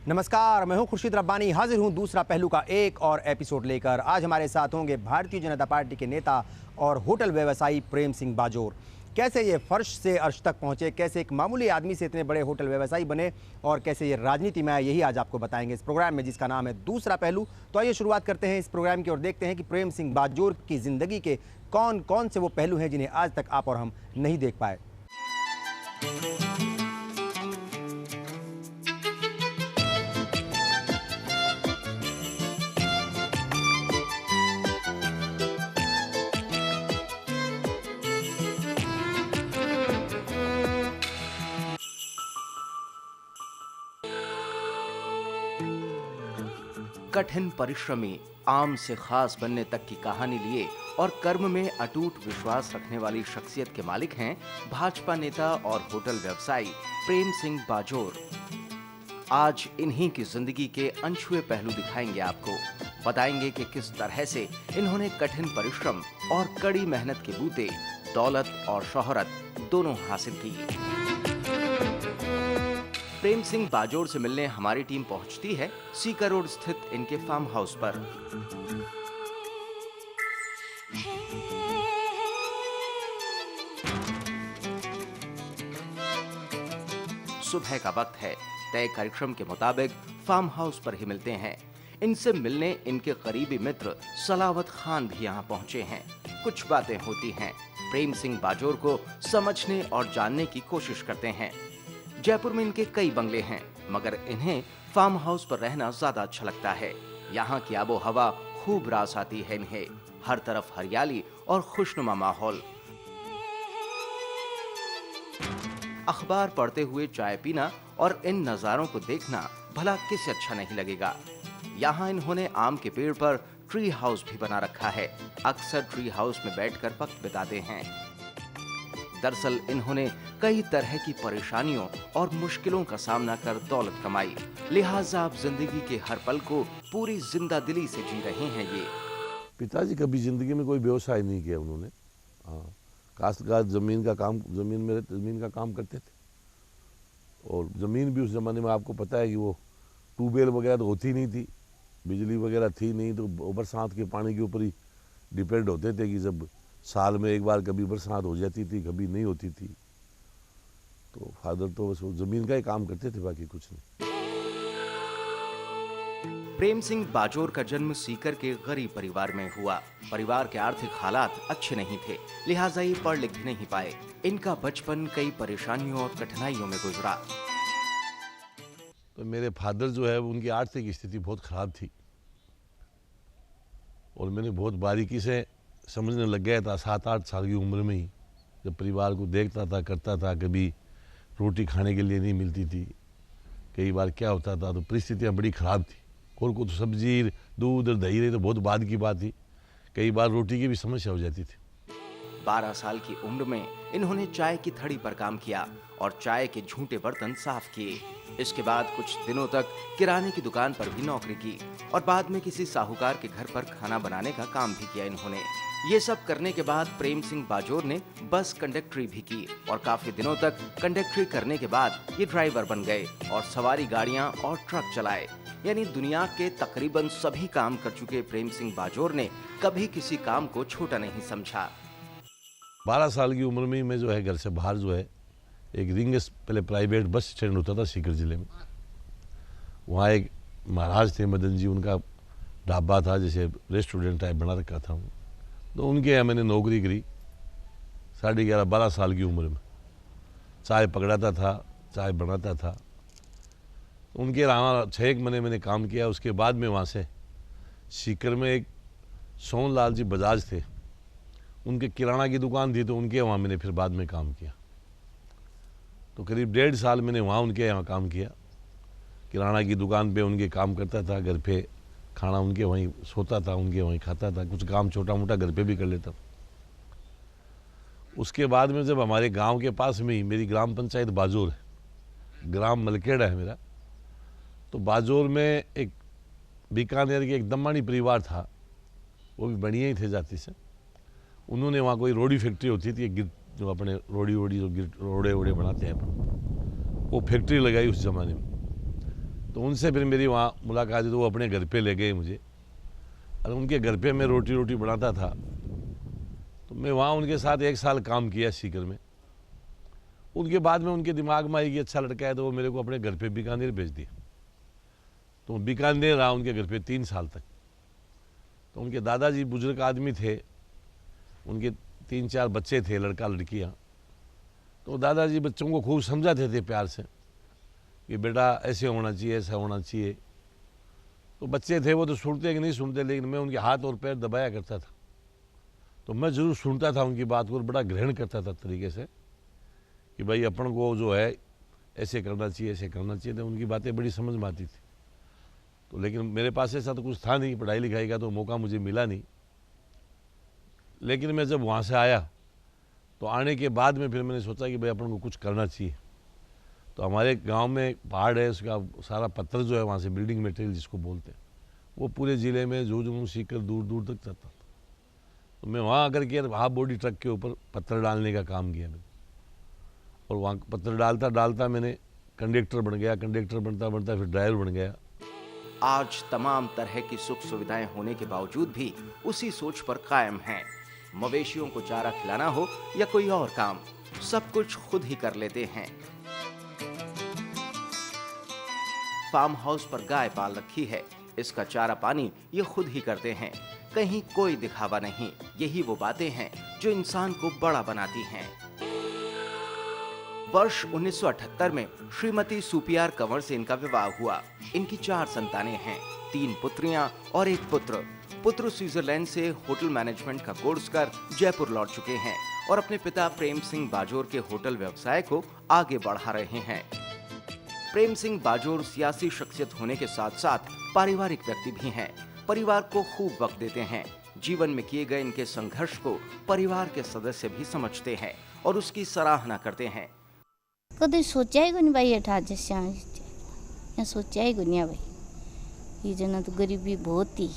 नमस्कार, मैं हूं खुर्शीद रब्बानी, हाजिर हूं दूसरा पहलू का एक और एपिसोड लेकर। आज हमारे साथ होंगे भारतीय जनता पार्टी के नेता और होटल व्यवसायी प्रेम सिंह बाजोर। कैसे ये फर्श से अर्श तक पहुंचे, कैसे एक मामूली आदमी से इतने बड़े होटल व्यवसायी बने और कैसे ये राजनीति में आए, यही आज आपको बताएंगे इस प्रोग्राम में, जिसका नाम है दूसरा पहलू। तो आइए शुरुआत करते हैं इस प्रोग्राम की और देखते हैं कि प्रेम सिंह बाजोर की ज़िंदगी के कौन कौन से वो पहलू हैं जिन्हें आज तक आप और हम नहीं देख पाए। कठिन परिश्रमी, आम से खास बनने तक की कहानी लिए और कर्म में अटूट विश्वास रखने वाली शख्सियत के मालिक हैं भाजपा नेता और होटल व्यवसायी प्रेम सिंह बाजोर। आज इन्हीं की जिंदगी के अनछुए पहलू दिखाएंगे आपको। बताएंगे कि किस तरह से इन्होंने कठिन परिश्रम और कड़ी मेहनत के बूते दौलत और शोहरत दोनों हासिल की। प्रेम सिंह बाजोर से मिलने हमारी टीम पहुंचती है सीकर रोड स्थित इनके फार्म हाउस पर। सुबह का वक्त है, तय कार्यक्रम के मुताबिक फार्म हाउस पर ही मिलते हैं। इनसे मिलने इनके करीबी मित्र सलावत खान भी यहाँ पहुंचे हैं। कुछ बातें होती हैं, प्रेम सिंह बाजोर को समझने और जानने की कोशिश करते हैं। जयपुर में इनके कई बंगले हैं, मगर इन्हें फार्म हाउस पर रहना ज्यादा अच्छा लगता है। यहाँ की आबो हवा खूब रास आती है इन्हें, हर तरफ हरियाली और खुशनुमा माहौल। अखबार पढ़ते हुए चाय पीना और इन नजारों को देखना भला किसे अच्छा नहीं लगेगा। यहाँ इन्होंने आम के पेड़ पर ट्री हाउस भी बना रखा है। अक्सर ट्री हाउस में बैठकर वक्त बिताते हैं। दरअसल इन्होंने कई तरह की परेशानियों और मुश्किलों का सामना कर दौलत कमाई, लिहाजा अब जिंदगी के हर पल को पूरी जिंदा दिली से जी रहे हैं ये। पिताजी कभी जिंदगी में कोई व्यवसाय नहीं किया उन्होंने। हाँ, काश्तकार जमीन का काम करते थे। और जमीन भी उस जमाने में आपको पता है कि वो ट्यूबवेल वगैरह तो होती नहीं थी, बिजली वगैरह थी नहीं, तो बरसात के पानी के ऊपर ही डिपेंड होते थे कि जब साल में एक बार कभी बरसात हो जाती थी, कभी नहीं होती थी। तो फादर तो बस जमीन का ही काम करते थे, बाकी कुछ नहीं। प्रेम सिंह बाजोर का जन्म सीकर के गरीब परिवार में हुआ। परिवार के आर्थिक हालात अच्छे नहीं थे, लिहाजा ये पढ़ लिख भी नहीं पाए। इनका बचपन कई परेशानियों और कठिनाइयों में गुजरा। तो मेरे फादर जो है उनकी आर्थिक स्थिति बहुत खराब थी और मैंने बहुत बारीकी से समझने लग गया था 7-8 साल की उम्र में ही, जब परिवार को देखता था, करता था। कभी रोटी खाने के लिए नहीं मिलती थी, कई बार क्या होता था, तो परिस्थितियाँ बड़ी ख़राब थी। और को तो सब्जी, दूध और दही रही तो बहुत बाद की बात थी, कई बार रोटी की भी समस्या हो जाती थी। 12 साल की उम्र में इन्होंने चाय की थड़ी पर काम किया और चाय के झूठे बर्तन साफ किए। इसके बाद कुछ दिनों तक किराने की दुकान पर भी नौकरी की और बाद में किसी साहूकार के घर पर खाना बनाने का काम भी किया इन्होंने। ये सब करने के बाद प्रेम सिंह बाजोर ने बस कंडक्टरी भी की और काफी दिनों तक कंडक्टरी करने के बाद ये ड्राइवर बन गए और सवारी गाड़ियां और ट्रक चलाए। यानी दुनिया के तकरीबन सभी काम कर चुके प्रेम सिंह बाजोर ने कभी किसी काम को छोटा नहीं समझा। 12 साल की उम्र में ही मैं जो है घर से बाहर जो है एक रिंगस, पहले प्राइवेट बस स्टैंड होता था सीकर जिले में, वहाँ एक महाराज थे मदन जी, उनका ढाबा था, जैसे रेस्टोरेंट टाइप बना रखा था। तो उनके यहाँ मैंने नौकरी करी 11.5-12 साल की उम्र में। चाय पकड़ाता था, चाय बनाता था। उनके यहाँ 6 महीने मैंने काम किया। उसके बाद में वहाँ से सीकर में एक सोनलाल जी बजाज थे, उनके किराना की दुकान थी, तो उनके वहाँ मैंने फिर बाद में काम किया। तो करीब 1.5 साल मैंने वहाँ उनके यहाँ काम किया। किराना की दुकान पे उनके काम करता था, घर पे खाना उनके वहीं, सोता था उनके वहीं, खाता था, कुछ काम छोटा मोटा घर पे भी कर लेता। उसके बाद में जब हमारे गांव के पास में ही मेरी ग्राम पंचायत बाजोर है, ग्राम मलकेड़ा है मेरा, तो बाजोर में एक बीकानेर के एक दम्मानी परिवार था, वो भी बढ़िया ही थे जाति से। उन्होंने वहाँ कोई रोड़ी फैक्ट्री होती थी, जो अपने रोड़ी जो रोड़े वोड़े बनाते हैं, वो फैक्ट्री लगाई उस ज़माने में। तो उनसे फिर मेरी वहाँ मुलाकात हुई, तो वो अपने घर पे ले गए मुझे, और उनके घर पे मैं रोटी रोटी बनाता था। तो मैं वहाँ उनके साथ 1 साल काम किया सीकर में। उनके बाद में उनके दिमाग में आई कि अच्छा लड़का है, तो वो मेरे को अपने घर पे बीकानेर भेज दिया। तो बीकानेर रहा उनके घर पे 3 साल तक। तो उनके दादाजी बुजुर्ग आदमी थे, उनके 3-4 बच्चे थे, लड़का लड़कियाँ। तो दादाजी बच्चों को खूब समझाते थे प्यार से कि बेटा ऐसे होना चाहिए, ऐसा होना चाहिए। तो बच्चे थे वो तो सुनते कि नहीं सुनते, लेकिन मैं उनके हाथ और पैर दबाया करता था। तो मैं ज़रूर सुनता था उनकी बात को और बड़ा ग्रहण करता था तरीके से कि भाई अपन को जो है ऐसे करना चाहिए, ऐसे करना चाहिए। तो उनकी बातें बड़ी समझ में आती थी। तो लेकिन मेरे पास ऐसा तो कुछ था नहीं, पढ़ाई लिखाई का तो मौका मुझे मिला नहीं। लेकिन मैं जब वहाँ से आया तो आने के बाद में फिर मैंने सोचा कि भाई अपन को कुछ करना चाहिए। तो हमारे गांव में पहाड़ है, उसका सारा पत्थर जो है वहाँ से बिल्डिंग मटेरियल जिसको बोलते हैं, वो पूरे ज़िले में झुंझुनू सीकर दूर दूर तक जाता था। तो मैं वहाँ आकर के हाफ बॉडी ट्रक के ऊपर पत्थर डालने का काम किया मैंने, और वहाँ पत्थर डालता डालता मैंने कंडक्टर बन गया। कंडक्टर बनता बनता फिर ड्राइवर बन गया। आज तमाम तरह की सुख सुविधाएं होने के बावजूद भी उसी सोच पर कायम हैं। मवेशियों को चारा खिलाना हो या कोई और काम, सब कुछ खुद ही कर लेते हैं। फार्म हाउस पर गाय पाल रखी है, इसका चारा पानी ये खुद ही करते हैं। कहीं कोई दिखावा नहीं, यही वो बातें हैं जो इंसान को बड़ा बनाती हैं। वर्ष 1978 में श्रीमती सुपियार कंवर से इनका विवाह हुआ। इनकी 4 संतानें हैं, 3 पुत्रियां और 1 पुत्र। पुत्र स्विट्जरलैंड से होटल मैनेजमेंट का कोर्स कर जयपुर लौट चुके हैं और अपने पिता प्रेम सिंह बाजोर के होटल व्यवसाय को आगे बढ़ा रहे हैं। प्रेम सिंह बाजोर सियासी शख्सियत होने के साथ साथ पारिवारिक व्यक्ति भी हैं। परिवार को खूब वक्त देते हैं। जीवन में किए गए इनके संघर्ष को परिवार के सदस्य भी समझते हैं और उसकी सराहना करते हैं। कभी सोचा ही नहीं भाई अठा जैसे सोचा ही नहीं भाई, ये जना तो गरीबी बहुत ही।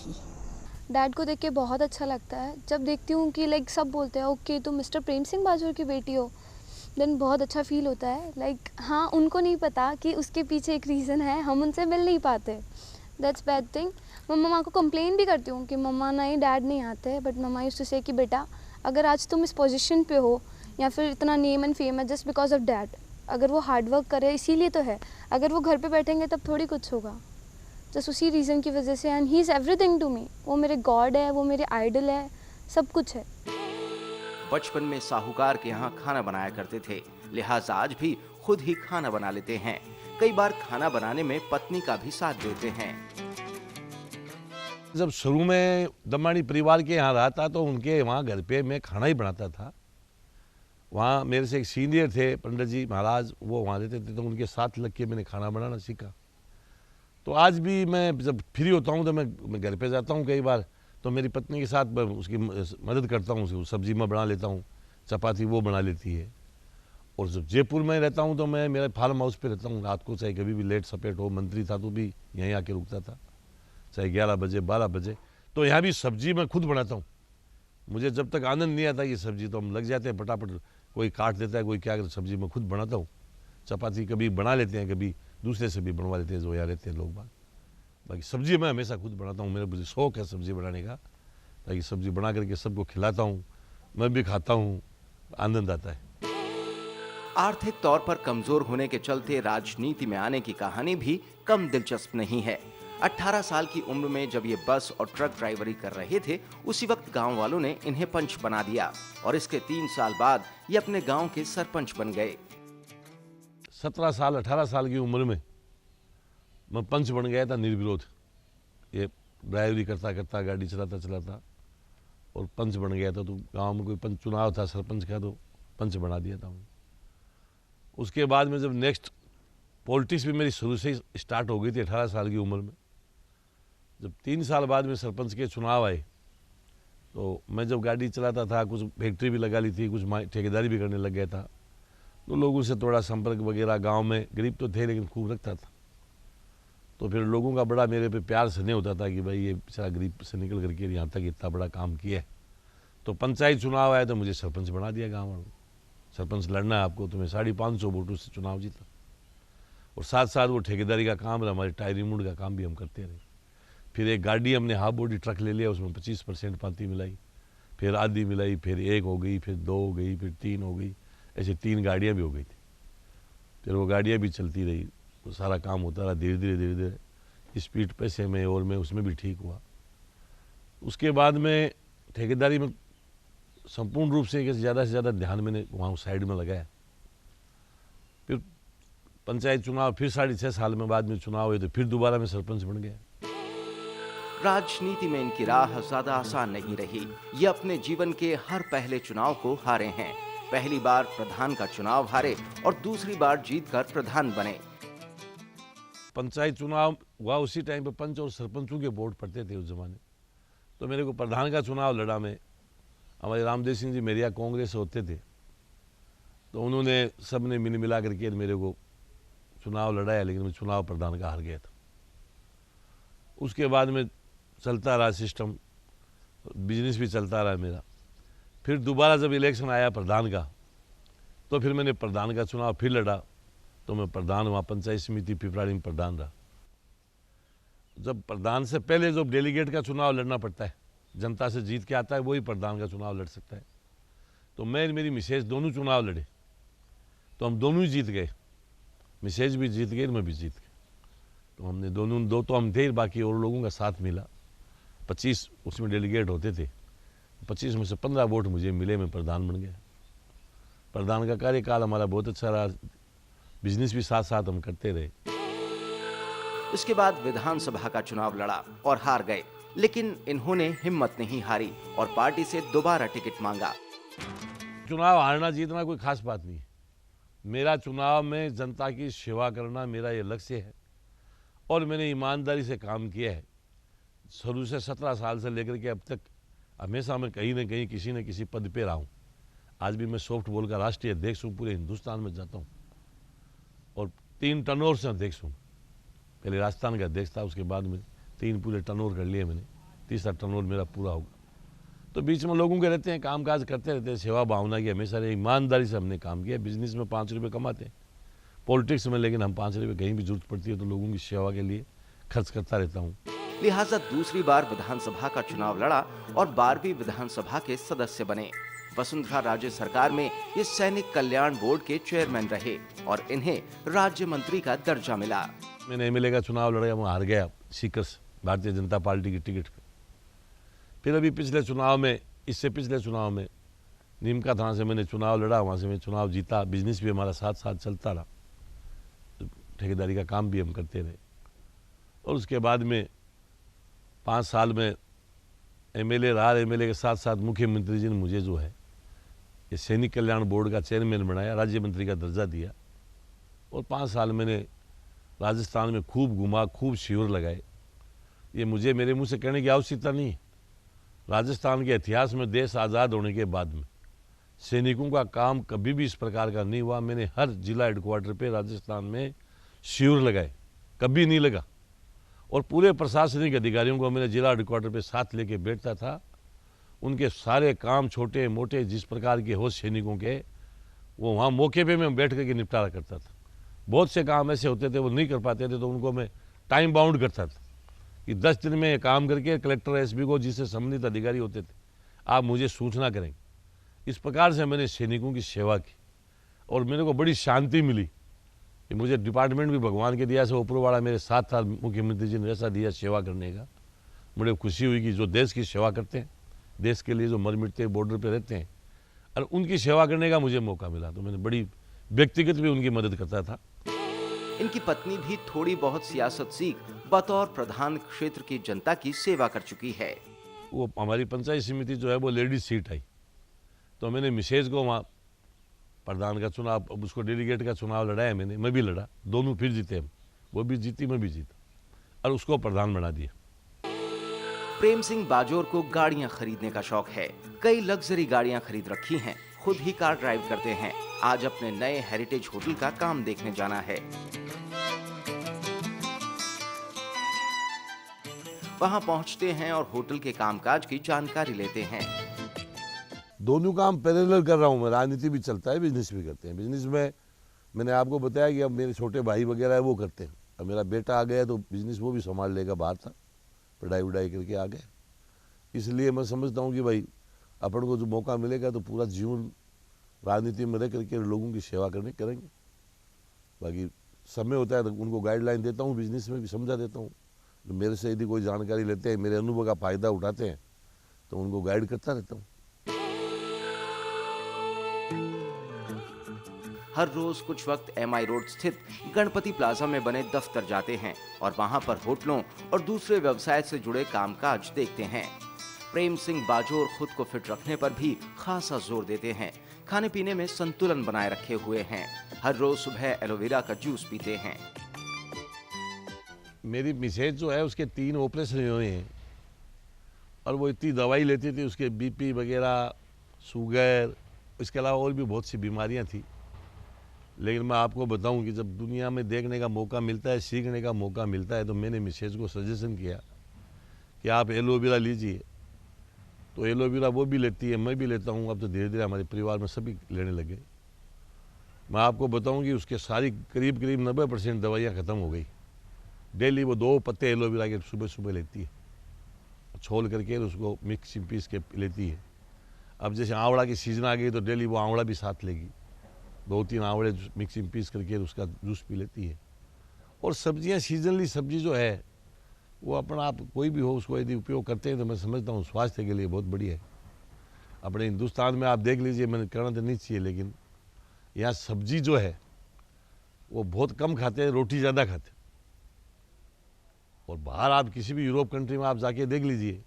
डैड को देख के बहुत अच्छा लगता है। जब देखती हूँ कि लाइक सब बोलते हैं ओके तुम मिस्टर प्रेम सिंह बाजोर की बेटी हो, देन बहुत अच्छा फील होता है। लाइक हाँ, उनको नहीं पता कि उसके पीछे एक रीज़न है, हम उनसे मिल नहीं पाते, दैट्स बैड थिंग। मैं मम्मा को कंप्लेन भी करती हूँ कि मम्मा नहीं डैड नहीं आते, बट मम्मा यूज्ड टू से कि बेटा अगर आज तुम इस पोजीशन पे हो या फिर इतना नेम एंड फेम है जस्ट बिकॉज ऑफ डैड, अगर वो हार्ड वर्क करे इसीलिए तो है। अगर वो घर पे बैठेंगे तब थोड़ी कुछ होगा, जस्ट उसी रीज़न की वजह से। And he is everything to me, वो मेरे गॉड है, वो मेरे आइडल है, सब कुछ है। बचपन में साहूकार के यहाँ खाना बनाया करते थे, लिहाजा आज भी खुद ही खाना बना लेते हैं। कई बार खाना बनाने में पत्नी का भी साथ देते हैं। जब शुरू में दमानी परिवार के यहाँ रहा था तो उनके वहाँ घर पे मैं खाना ही बनाता था। वहाँ मेरे से एक सीनियर थे पंडित जी महाराज, वो वहाँ रहते थे, तो उनके साथ लग के मैंने खाना बनाना सीखा। तो आज भी मैं जब फ्री होता हूँ तो मैं घर पे जाता हूँ कई बार, तो मेरी पत्नी के साथ उसकी मदद करता हूँ। उसकी सब्जी मैं बना लेता हूँ, चपाती वो बना लेती है। और जब जयपुर में रहता हूँ तो मैं मेरे फार्म हाउस पे रहता हूँ। रात को चाहे कभी भी लेट सपेट हो, मंत्री था तो भी यहीं आके रुकता था, चाहे 11 बजे 12 बजे। तो यहाँ भी सब्जी मैं खुद बनाता हूँ। मुझे जब तक आनंद नहीं आता ये सब्जी, तो हम लग जाते हैं फटाफट, कोई काट देता है, कोई क्या करता, सब्जी मैं खुद बनाता हूँ। चपाती कभी बना लेते हैं, कभी दूसरे से भी बनवा लेते हैं जो यहाँ रहते हैं लोग बाग। बाकी सब्जी मैं हमेशा खुद बनाता हूँ। मेरा मुझे शौक है सब्जी बनाने का, ताकि सब्जी बना करके सबको खिलाता हूँ, मैं भी खाता हूँ, आनंद आता है। आर्थिक तौर पर कमजोर होने के चलते राजनीति में आने की कहानी भी कम दिलचस्प नहीं है। 18 साल की उम्र में जब ये बस और ट्रक ड्राइवरी कर रहे थे, उसी वक्त गांव वालों ने इन्हें पंच बना दिया और इसके 3 साल बाद ये अपने गांव के सरपंच बन गए। 17 साल 18 साल की उम्र में मैं पंच बन गया था निर्विरोध। ये ड्राइवरी करता करता, गाड़ी चलाता चलाता और पंच बन गया था। तो गांव में कोई पंच चुनाव था सरपंच का, तो पंच बना दिया था। उसके बाद में जब नेक्स्ट पॉलिटिक्स भी मेरी शुरू से ही स्टार्ट हो गई थी 18 साल की उम्र में। जब 3 साल बाद में सरपंच के चुनाव आए तो मैं जब गाड़ी चलाता था, कुछ फैक्ट्री भी लगा ली थी, कुछ ठेकेदारी भी करने लग गया था, तो लोगों से थोड़ा संपर्क वगैरह, गांव में गरीब तो थे लेकिन खूब रखता था। तो फिर लोगों का बड़ा मेरे पे प्यार से नहीं होता था कि भाई ये बेचारा गरीब से निकल करके यहाँ तक इतना बड़ा काम किया है। तो पंचायत चुनाव आया तो मुझे सरपंच बना दिया गाँव वालों। सरपंच लड़ना है आपको, तो मैं 550 वोटों से चुनाव जीता। और साथ साथ वो ठेकेदारी का काम रहा, हमारे टायर रिमूव का काम भी हम करते रहे। फिर एक गाड़ी हमने हाफ बॉडी ट्रक ले लिया, उसमें 25% पाती मिलाई, फिर आधी मिलाई, फिर 1 हो गई, फिर 2 हो गई, फिर 3 हो गई, ऐसे 3 गाड़ियाँ भी हो गई थी। फिर वो गाड़ियाँ भी चलती रही, वो सारा काम होता रहा धीरे धीरे स्पीड पैसे में और मैं उसमें भी ठीक हुआ। उसके बाद में ठेकेदारी में संपूर्ण रूप से ज़्यादा से ज़्यादा ध्यान मैंने वहाँ साइड में लगाया। फिर पंचायत चुनाव, फिर 6.5 साल में बाद में चुनाव हुए, तो फिर दोबारा मैं सरपंच बन गया। राजनीति में इनकी राह ज्यादा आसान नहीं रही। ये अपने जीवन के हर पहले चुनाव को हारे हैं। पहली बार प्रधान का चुनाव हारे और दूसरी बार जीतकर प्रधान बने। पंचायत चुनाव हुआ उसी टाइम पे पंच और सरपंचों के वोट पड़ते थे उस जमाने। तो मेरे को प्रधान का चुनाव लड़ा मैं, हमारे रामदेव सिंह जी मेरिया कांग्रेस होते थे, तो उन्होंने सब ने मिला करके मेरे को चुनाव लड़ाया, लेकिन मैं चुनाव प्रधान का हार गया था। उसके बाद में चलता रहा सिस्टम, बिजनेस भी चलता रहा मेरा। फिर दोबारा जब इलेक्शन आया प्रधान का, तो फिर मैंने प्रधान का चुनाव फिर लड़ा, तो मैं प्रधान वहाँ पंचायत समिति पिपराड़ी में प्रधान रहा। जब प्रधान से पहले जो डेलीगेट का चुनाव लड़ना पड़ता है, जनता से जीत के आता है, वही प्रधान का चुनाव लड़ सकता है। तो मैं मेरी मिसेज दोनों चुनाव लड़े, तो हम दोनों ही जीत गए। मिसेज भी जीत गई, मैं भी जीत गया। तो हमने दोनों दो तो हम थे, बाकी और लोगों का साथ मिला। 25 उसमें डेलीगेट होते थे, 25 में से 15 वोट मुझे मिले, मैं प्रधान बन गया। प्रधान का कार्यकाल हमारा बहुत अच्छा रहा, बिजनेस भी साथ साथ हम करते रहे। इसके बाद विधानसभा का चुनाव लड़ा और हार गए, लेकिन इन्होंने हिम्मत नहीं हारी और पार्टी से दोबारा टिकट मांगा। चुनाव हारना जीतना कोई खास बात नहीं है। मेरा चुनाव में जनता की सेवा करना मेरा ये लक्ष्य है और मैंने ईमानदारी से काम किया है। शुरू से 17 साल से लेकर के अब तक हमेशा मैं कहीं न कहीं किसी न किसी पद पे रहा हूँ। आज भी मैं सॉफ्टबॉल का राष्ट्रीय अध्यक्ष हूँ, पूरे हिंदुस्तान में जाता हूँ और 3 टर्नओवर से अध्यक्ष हूँ। पहले राजस्थान का अध्यक्ष था, उसके बाद में 3 पूरे टर्नओवर कर लिए मैंने, तीसरा टर्नओवर मेरा पूरा होगा। तो बीच में लोगों के रहते हैं, कामकाज करते रहते हैं, सेवा भावना की हमेशा ईमानदारी से हमने काम किया। बिजनेस में 5 रुपये कमाते हैं, पॉलिटिक्स में लेकिन हम 5 रुपये कहीं भी जरूरत पड़ती है तो लोगों की सेवा के लिए खर्च करता रहता हूँ। लिहाजा दूसरी बार विधानसभा का चुनाव लड़ा और 12वीं विधानसभा के सदस्य बने। वसुंधरा राजे सरकार में ये सैनिक कल्याण बोर्ड के चेयरमैन रहे और इन्हें राज्य मंत्री का दर्जा मिला। मैंने एमएलए का चुनाव लड़ा, वहाँ हार गया सीकर से, भारतीय जनता पार्टी की टिकट पे। फिर अभी पिछले चुनाव में, इससे पिछले चुनाव में नीमका थाना से मैंने चुनाव लड़ा, वहाँ से मैं चुनाव जीता। बिजनेस भी हमारा साथ साथ चलता रहा, ठेकेदारी का काम भी हम करते रहे। और उसके बाद में 5 साल में एमएलए रहा। एमएलए के साथ साथ मुख्यमंत्री जी ने मुझे जो है ये सैनिक कल्याण बोर्ड का चेयरमैन बनाया, राज्य मंत्री का दर्जा दिया और 5 साल मैंने राजस्थान में खूब घुमा, खूब शिविर लगाए। ये मुझे मेरे मुंह से कहने की आवश्यकता नहीं है। राजस्थान के इतिहास में देश आज़ाद होने के बाद में सैनिकों का काम कभी भी इस प्रकार का नहीं हुआ। मैंने हर जिला हेडक्वार्टर पे राजस्थान में शिविर लगाए, कभी नहीं लगा। और पूरे प्रशासनिक अधिकारियों को मैंने जिला हेडक्वार्टर पे साथ लेके बैठता था। उनके सारे काम छोटे मोटे जिस प्रकार के हो सैनिकों के, वो वहाँ मौके पे मैं बैठ करके निपटारा करता था। बहुत से काम ऐसे होते थे वो नहीं कर पाते थे, तो उनको मैं टाइम बाउंड करता था कि 10 दिन में काम करके कलेक्टर एसपी को, जिससे संबंधित अधिकारी होते थे, आप मुझे सूचना करेंगे। इस प्रकार से मैंने सैनिकों की सेवा की और मेरे को बड़ी शांति मिली कि मुझे डिपार्टमेंट भी भगवान के दिया से ऊपर वाला मेरे साथ था। मुख्यमंत्री जी ने ऐसा दिया सेवा करने का, बड़ी खुशी हुई कि जो देश की सेवा करते हैं, देश के लिए जो मर मिटते बॉर्डर पे रहते हैं, और उनकी सेवा करने का मुझे मौका मिला। तो मैंने बड़ी व्यक्तिगत भी उनकी मदद करता था। इनकी पत्नी भी थोड़ी बहुत सियासत सीख बतौर प्रधान क्षेत्र की जनता की सेवा कर चुकी है। वो हमारी पंचायत समिति जो है वो लेडीज सीट आई, तो मैंने मिसेज को वहाँ प्रधान का चुनाव, उसको डेलीगेट का चुनाव लड़ाया मैंने, मैं भी लड़ा, दोनों फिर जीते हम, वो भी जीती मैं भी जीता और उसको प्रधान बना दिया। प्रेम सिंह बाजोर को गाड़ियां खरीदने का शौक है। कई लग्जरी गाड़ियां खरीद रखी हैं, खुद ही कार ड्राइव करते हैं। आज अपने नए हेरिटेज होटल का काम देखने जाना है। वहां पहुंचते हैं और होटल के कामकाज की जानकारी लेते हैं। दोनों काम पैरेलल कर रहा हूँ मैं, राजनीति भी चलता है, बिजनेस भी करते हैं। बिजनेस में मैंने आपको बताया कि अब मेरे छोटे भाई वगैरह है वो करते हैं, अब मेरा बेटा आ गया तो बिजनेस वो भी संभाल लेगा, बाहर था पढ़ाई वढ़ाई करके आ गए। इसलिए मैं समझता हूँ कि भाई अपन को जो मौका मिलेगा तो पूरा जीवन राजनीति में रह करके लोगों की सेवा करेंगे। बाकी समय होता है तो उनको गाइडलाइन देता हूँ, बिजनेस में भी समझा देता हूँ। मेरे से यदि कोई जानकारी लेते हैं, मेरे अनुभव का फ़ायदा उठाते हैं तो उनको गाइड करता रहता हूँ। हर रोज कुछ वक्त MI रोड स्थित गणपति प्लाजा में बने दफ्तर जाते हैं और वहां पर होटलों और दूसरे व्यवसाय से जुड़े कामकाज देखते हैं। प्रेम सिंह बाजोर खुद को फिट रखने पर भी खासा जोर देते हैं। खाने पीने में संतुलन बनाए रखे हुए हैं। हर रोज सुबह एलोवेरा का जूस पीते हैं। मेरी मिसेज जो है उसके 3 ऑपरेशन हुए हैं और वो इतनी दवाई लेती थी, उसके BP वगैरह, शुगर, इसके अलावा और भी बहुत सी बीमारियां थी। लेकिन मैं आपको बताऊं कि जब दुनिया में देखने का मौका मिलता है, सीखने का मौका मिलता है, तो मैंने मिसेज को सजेशन किया कि आप एलोवेरा लीजिए। तो एलोवेरा वो भी लेती है, मैं भी लेता हूँ। अब तो धीरे धीरे हमारे परिवार में सभी लेने लगे। मैं आपको बताऊं कि उसके सारी करीब 90% दवाइयाँ ख़त्म हो गई। डेली वो 2 पत्ते एलोवेरा के सुबह सुबह लेती है, छोल करके उसको मिक्स पीस के लेती है। अब जैसे आंवला की सीज़न आ गई तो डेली वो आंवला भी साथ लेगी, 2-3 आंवले मिक्सिंग पीस करके उसका जूस पी लेती है। और सब्जियां, सीजनली सब्जी जो है वो अपना आप कोई भी हो उसको यदि उपयोग करते हैं तो मैं समझता हूँ स्वास्थ्य के लिए बहुत बढ़िया है। अपने हिंदुस्तान में आप देख लीजिए, मैंने करना तो नहीं चाहिए, लेकिन यहाँ सब्जी जो है वो बहुत कम खाते हैं, रोटी ज़्यादा खाते हैं। और बाहर आप किसी भी यूरोप कंट्री में आप जाके देख लीजिए,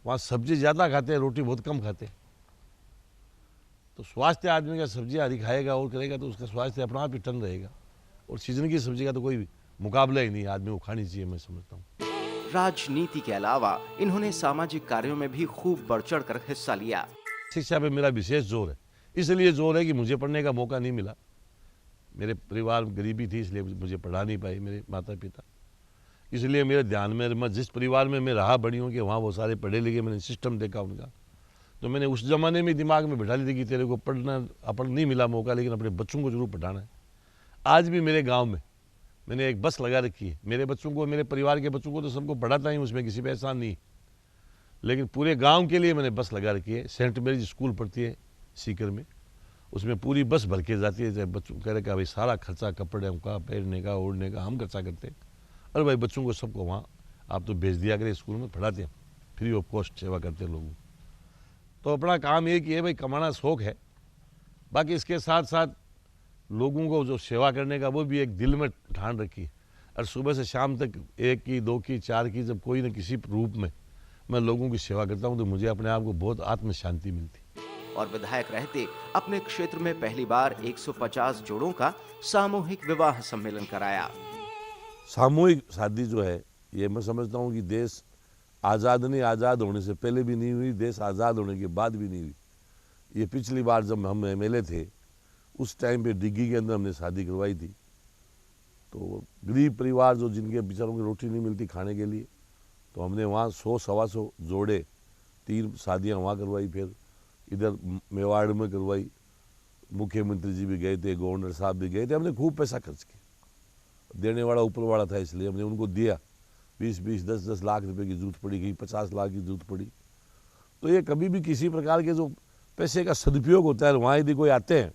वहाँ सब्जी ज़्यादा खाते हैं, रोटी बहुत कम खाते हैं। तो स्वास्थ्य आदमी का सब्जी हरी खाएगा और करेगा तो उसका स्वास्थ्य अपना आप ही टन रहेगा। और सीजन की सब्जी का तो कोई मुकाबला ही नहीं, आदमी को खानी चाहिए, मैं समझता हूँ। राजनीति के अलावा इन्होंने सामाजिक कार्यों में भी खूब बढ़ चढ़ कर हिस्सा लिया। शिक्षा पे मेरा विशेष जोर है, इसलिए जोर है कि मुझे पढ़ने का मौका नहीं मिला। मेरे परिवार में गरीबी थी, इसलिए मुझे पढ़ा नहीं पाई मेरे माता पिता। इसलिए मेरे ध्यान में, मैं जिस परिवार में मैं रहा बड़ी हूँ कि वहाँ वो सारे पढ़े लिखे, मैंने सिस्टम देखा उनका, तो मैंने उस ज़माने में दिमाग में बिठा ली थी कि तेरे को पढ़ना, अपन नहीं मिला मौका, लेकिन अपने बच्चों को जरूर पढ़ाना है। आज भी मेरे गांव में मैंने एक बस लगा रखी है। मेरे बच्चों को, मेरे परिवार के बच्चों को तो सबको पढ़ाता ही, उसमें किसी पे एहसान नहीं, लेकिन पूरे गांव के लिए मैंने बस लगा रखी है। सेंट मेरीज स्कूल पढ़ती है सीकर में, उसमें पूरी बस भर के जाती है। बच्चों कह रहे कि भाई सारा खर्चा कपड़े का, पहनने का, ओढ़ने का हम खर्चा करते हैं, अरे भाई बच्चों को सबको वहाँ आप तो भेज दिया करें, स्कूल में पढ़ाते हैं, फ्री ऑफ कॉस्ट सेवा करते हैं लोगों। तो अपना काम ये कि भाई कमाना शौक है, बाकी इसके साथ साथ लोगों को जो सेवा करने का वो भी एक दिल में ठान रखी है। और सुबह से शाम तक 1 की, 2 की, 4 की, जब कोई न किसी रूप में मैं लोगों की सेवा करता हूँ तो मुझे अपने आप को बहुत आत्म शांति मिलती। और विधायक रहते अपने क्षेत्र में पहली बार 150 जोड़ों का सामूहिक विवाह सम्मेलन कराया। सामूहिक शादी जो है ये मैं समझता हूँ कि देश आज़ाद नहीं, आज़ाद होने से पहले भी नहीं हुई, देश आज़ाद होने के बाद भी नहीं हुई। ये पिछली बार जब हम MLA थे उस टाइम पे डिग्गी के अंदर हमने शादी करवाई थी। तो गरीब परिवार जो, जिनके बेचारों की रोटी नहीं मिलती खाने के लिए, तो हमने वहाँ 100-125 जोड़े, 3 शादियाँ वहाँ करवाई। फिर इधर मेवाड़ में करवाई, मुख्यमंत्री जी भी गए थे, गवर्नर साहब भी गए थे। हमने खूब पैसा खर्च किया, देने वाला ऊपर वाला था, इसलिए हमने उनको दिया। 20-20, 10-10 लाख रुपए की जरूरत पड़ी, कहीं 50 लाख की जरूरत पड़ी। तो ये कभी भी किसी प्रकार के जो पैसे का सदुपयोग होता है, वहाँ यदि कोई आते हैं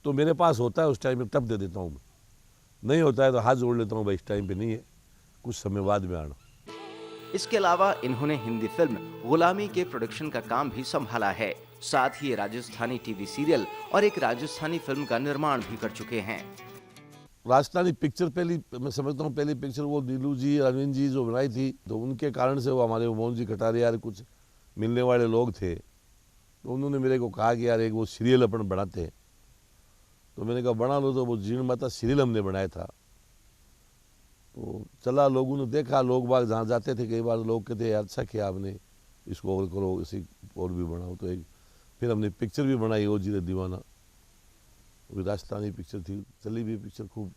तो मेरे पास होता है, उस टाइम पे तब दे देता हूँ। नहीं होता है तो हाथ जोड़ लेता हूँ, भाई इस टाइम पे नहीं है, कुछ समय बाद में आना। इसके अलावा इन्होंने हिंदी फिल्म गुलामी के प्रोडक्शन का काम भी संभाला है। साथ ही राजस्थानी टीवी सीरियल और एक राजस्थानी फिल्म का निर्माण भी कर चुके हैं। राजस्थानी पिक्चर पहली, मैं समझता हूँ पहली पिक्चर वो नीलू जी, अरविंद जी जो बनाई थी, तो उनके कारण से वो हमारे मोहन जी कटारिया कुछ मिलने वाले लोग थे, तो उन्होंने मेरे को कहा कि यार एक वो सीरियल अपन बनाते हैं। तो मैंने कहा बना लो। तो वो जीर्ण माता सीरियल हमने बनाया था। तो चला, लोगों ने देखा, लोग बाग जहाँ जाते थे कई बार लोग कहते हैं अच्छा किया आपने, इसको और करो, इसी और भी बनाओ। तो एक फिर हमने पिक्चर भी बनाई, ओ जीरे दीवाना, वो राजस्थानी पिक्चर थी, चली भी पिक्चर खूब।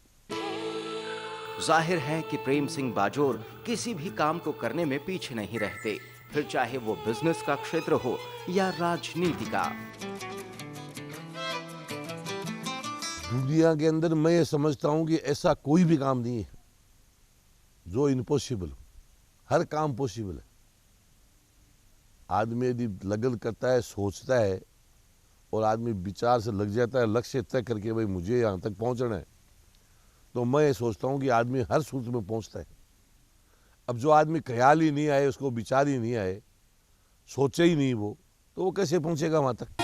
जाहिर है कि प्रेम सिंह बाजोर किसी भी काम को करने में पीछे नहीं रहते, फिर चाहे वो बिजनेस का क्षेत्र हो या राजनीति का। दुनिया के अंदर मैं ये समझता हूँ कि ऐसा कोई भी काम नहीं है जो इम्पॉसिबल हो। हर काम पॉसिबल है। आदमी यदि लगन करता है, सोचता है और आदमी विचार से लग जाता है, लक्ष्य तय करके भाई मुझे यहाँ तक पहुँचना है, तो मैं ये सोचता हूँ कि आदमी हर सूत्र में पहुँचता है। अब जो आदमी ख्याल ही नहीं आए, उसको विचार ही नहीं आए, सोचे ही नहीं वो, तो वो कैसे पहुँचेगा वहाँ तक।